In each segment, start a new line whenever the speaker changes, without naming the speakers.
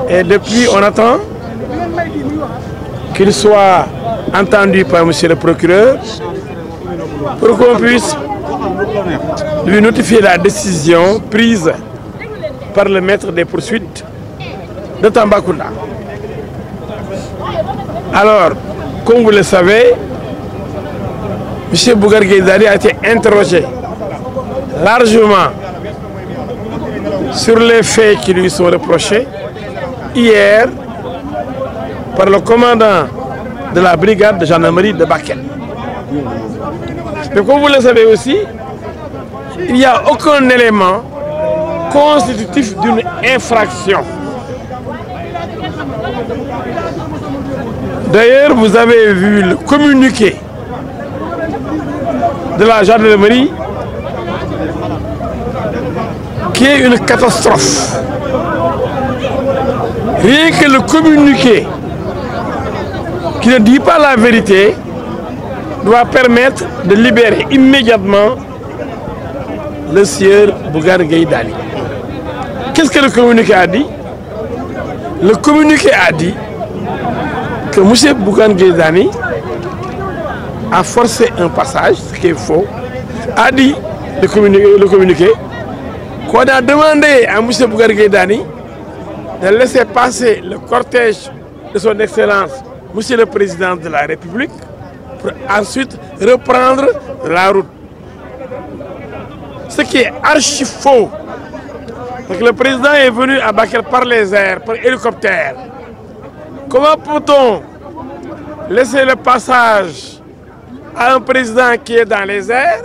Et depuis, on attend qu'il soit entendu par monsieur le procureur pour qu'on puisse lui notifier la décision prise par le maître des poursuites de Tambacounda. Alors, comme vous le savez, M. Bougar Gaïdani a été interrogé largement sur les faits qui lui sont reprochés hier par le commandant de la brigade de gendarmerie de Bakel. Mais comme vous le savez aussi, il n'y a aucun élément constitutif d'une infraction. D'ailleurs, vous avez vu le communiqué de la gendarmerie qui est une catastrophe. Rien que le communiqué qui ne dit pas la vérité doit permettre de libérer immédiatement le sieur Bougar Gaïdani. Qu'est-ce que le communiqué a dit? Le communiqué a dit que M. Bougar Gaïdani a forcé un passage, ce qui est faux, a dit le communiqué qu'on a demandé à M. Bougar Gaïdani de laisser passer le cortège de son Excellence, M. le Président de la République, pour ensuite reprendre la route. Ce qui est archi faux. Parce que le président est venu à Bakel par les airs, par hélicoptère. Comment peut-on laisser le passage à un président qui est dans les airs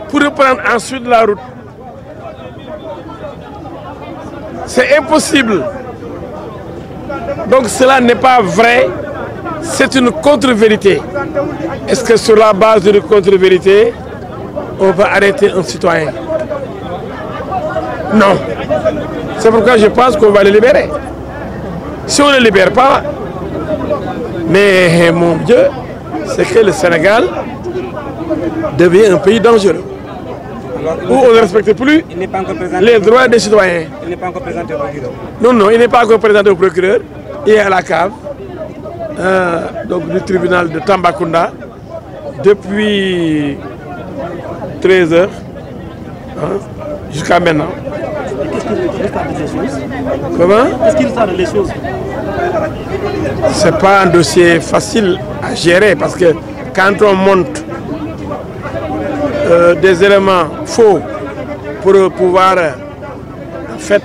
pour reprendre ensuite la route? C'est impossible. Donc cela n'est pas vrai, c'est une contre-vérité. Est-ce que sur la base d'une contre-vérité, on va arrêter un citoyen? Non. C'est pourquoi je pense qu'on va le libérer. Si on ne le libère pas, mais mon Dieu, c'est que le Sénégal devient un pays dangereux. Où on ne respecte plus les droits des citoyens.
Il n'est pas encore présenté au procureur.
Non, non, il n'est pas encore présenté au procureur. Il est à la cave donc, du tribunal de Tambacounda depuis 13 h jusqu'à maintenant.
Qu'est-ce qu'il reste de ces choses?
Comment?
Qu'est-ce qu'il reste des choses?
Ce n'est pas un dossier facile à gérer parce que quand on monte des éléments faux pour pouvoir en fait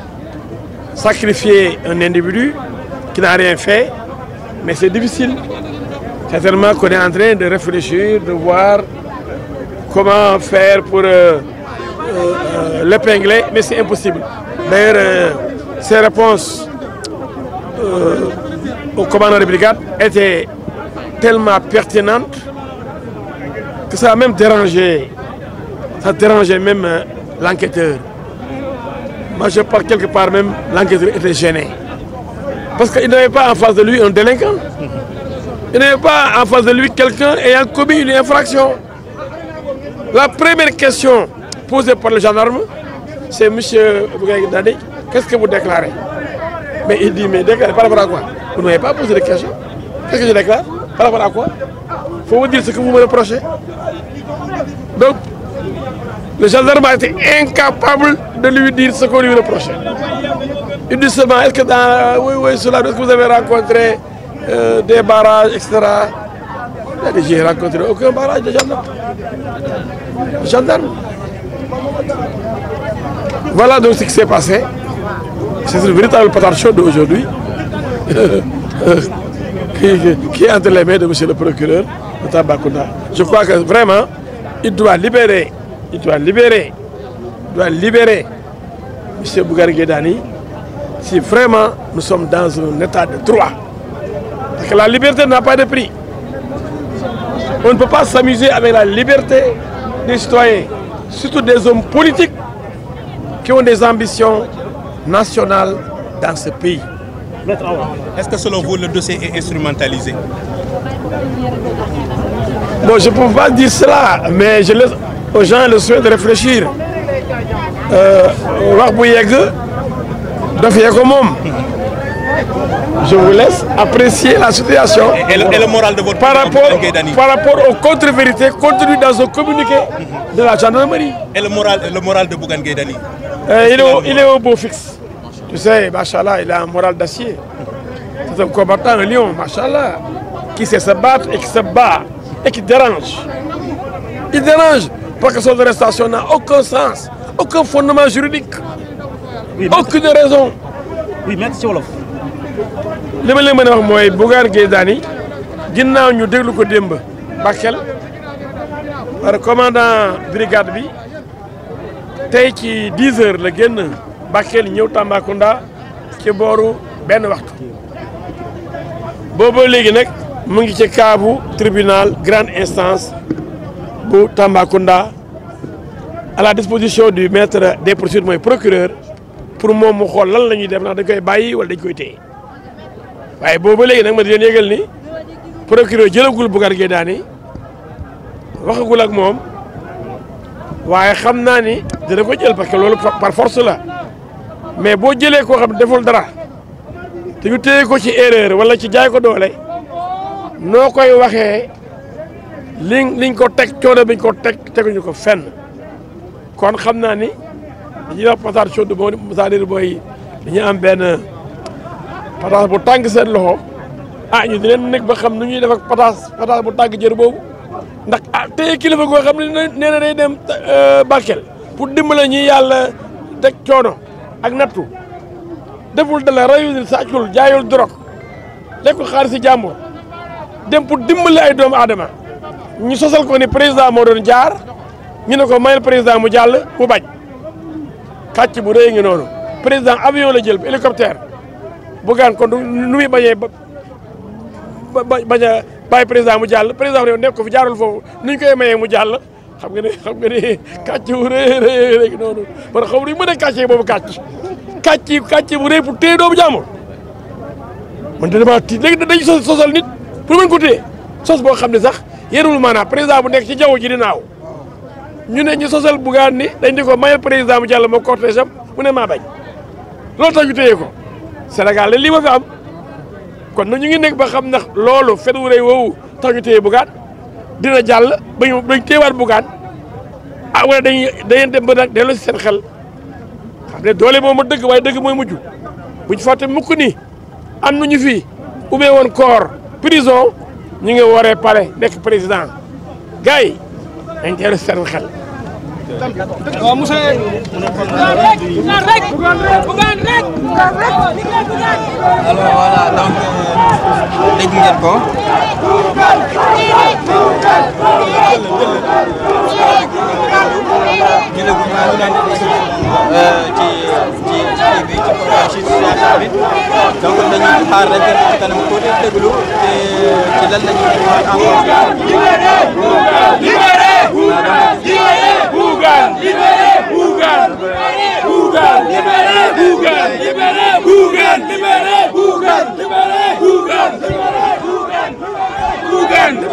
sacrifier un individu qui n'a rien fait, mais c'est difficile. Certainement qu'on est en train de réfléchir, de voir comment faire pour l'épingler, mais c'est impossible. D'ailleurs, ces réponses au commandant de brigade étaient tellement pertinentes que ça a même dérangé. Ça dérangeait même l'enquêteur. Moi, je pense quelque part même, l'enquêteur était gêné. Parce qu'il n'avait pas en face de lui un délinquant. Il n'avait pas en face de lui quelqu'un ayant commis une infraction. La première question posée par le gendarme, c'est M. Bougar Gaïdani, qu'est-ce que vous déclarez? Mais il dit, mais déclarez par rapport à quoi? Vous ne m'avez pas posé de question. Qu'est-ce que je déclare? Par rapport à quoi? Il faut vous dire ce que vous me reprochez. Donc, le gendarme a été incapable de lui dire ce qu'on lui reprochait. Il dit seulement, est-ce que dans... Oui, cela, est-ce que vous avez rencontré des barrages, etc. Il a dit, j'ai rencontré aucun barrage de gendarme. Voilà donc ce qui s'est passé. C'est une véritable patate chaude aujourd'hui qui est entre les mains de M. le procureur de Tambacounda. Je crois que vraiment, il doit libérer M. Bougar Gaïdani si vraiment nous sommes dans un état de droit. Parce que la liberté n'a pas de prix. On ne peut pas s'amuser avec la liberté des citoyens, surtout des hommes politiques qui ont des ambitions nationales dans ce pays.
Est-ce que selon vous, le dossier est instrumentalisé?
Bon, je ne peux pas dire cela, mais je laisse aux gens le soin de réfléchir. daf yee ko moom. Je vous laisse apprécier la situation.
Et le moral de votre
par rapport aux contre-vérités contenues dans un communiqué de la gendarmerie.
Et le moral de Bougane Gueye Dany.
Il est au beau fixe. Tu sais, machallah, il a un moral d'acier. C'est un combattant, un lion, machallah, qui sait se battre et qui se bat et qui dérange. Il dérange parce que son arrestation n'a aucun sens, aucun fondement juridique, oui, aucune raison.
Oui, merci sur l'offre.
li ma leen mën a wax mooy Bougane Gueye Dany ginnaaw ñu déglu ko démb Bakel par commandant brigade bi tey ci 10 heures la génn Bakel ñëw Tambacounda ci booru benn waxtu boobu léegi nag mu ngi ci kaabu tribunal grande instance bu Tambacounda à la disposition du maître des poursuites mooy procureur pour moom mu xool lan la ñuy def ndax dañ koy bàyyi wala dañ koy téye waaye boobu léegi nag ma di leen yëgal ni procureur jëlagul Bougane Gueye Dany waxagul ak moom waaye xam naa ni dina ko jël parce que loolu par force la mais boo jëlee koo xam ne deful dara te ñu téye ko ci erreur wala ci jaay ko doole noo koy waxee liñ ko teg coono biñ ko teg teguñu ko fenn kon xam naa ni dañuy wax patate chaude boo c'est-à-dire booy dañuy am benn pataas bu tàng seen loxo ñu di leen nekk ba xam nu ñuy def ak pataas bu tàng jër boobu ndax tey kilifa goo xam ne nee na day dem Bakel pour dimbale ñi yàlla teg coono ak nattu deful dala rayul sàccul jaayul drogue lekkul xaalis jàmbur dem pour dimbale ay doomu aadama ñu sosal ko ni président moo doon jaar ñu ne ko mayal président mu jàll mu bañ kàcc bu rëy ngi noonu président avion la jël hélicoptère Bougane kon nu muy bañee bañ a bàyyi président mu jàll président réew nekk ko fi jaarul foofu nuñ koy mayee mu jàll xam nga ne kàcc bu rëy noonu man xam nga mën a kàccee boobu kàcc bu rëy pour téye doomu jàmbur man de damaa tiit léegi dañu sosal nit pour mën ko téye sos boo xam ne sax yéenul maanaam président bu nekk ci jaww ji di naaw ñu ne ñu sosal Bougane ni dañ di ko mayal président mu jàll moo cortège am mu ne maa bañ loolu tax ñu téye ko Sénégal lii ma fi am kon na ñu ngi nekk ba xam ndax loolu fen wu rëy woowu tax ñu téye Bougane dina jàll ba ñu téyewaat Bougane wala dañuy dem ba nag delloo si seen xel xam ne doole moom ma dëgg waaye dëgg mooy mujj buñ fàtte mukk ni am nañu fi ubbee woon corps prison ñu ngi waree palais nekk président gars yi dañ delloo si seen xel.
waaw monsieur.
alors voilà donc dégg ngeen ko. ci situation bi donc dañuy xaar rek ci kanam tuuti déglu te ci lan la ñuy wax encore.
Bougane libéré Bougane Bougane libéré Bougane libéré Bougane libéré Bougane libéré Bougane libéré Bougane